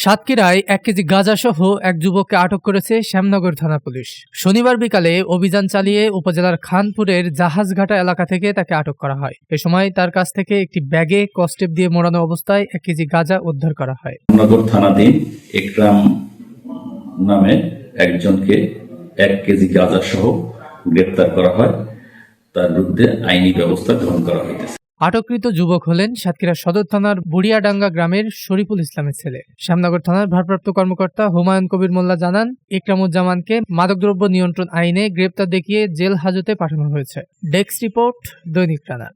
সাতক্ষীরায় ১ কেজি গাঁজাসহ এক যুবককে আটক করেছে শ্যামনগর থানা পুলিশ। শনিবার বিকালে অভিযান চালিয়ে উপজেলার খানপুরের জাহাজঘাটা এলাকা থেকে তাকে আটক করা হয়। এ সময় তার কাছ থেকে একটি ব্যাগে কস্টেপ দিয়ে মোড়ানো অবস্থায় ১ কেজি গাঁজা উদ্ধার করা হয়। শ্যামনগর থানাধীন একরাম নামে একজনকে ১ কেজি গাঁজা সহ গ্রেপ্তার করা হয়। তার বিরুদ্ধে আইনি ব্যবস্থা গ্রহণ করা হয়েছে। আটককৃত যুবক হলেন সাতক্ষীরা সদর থানার বুড়িয়াডাঙ্গা গ্রামের শরীফুল ইসলামের ছেলে। শ্যামনগর থানার ভারপ্রাপ্ত কর্মকর্তা হুমায়ুন কবির মোল্লা জানান, ইকরামুজ্জামানকে মাদকদ্রব্য নিয়ন্ত্রণ আইনে গ্রেপ্তার দেখিয়ে জেল হাজতে পাঠানো হয়েছে। ডেস্ক রিপোর্ট, দৈনিক রানা।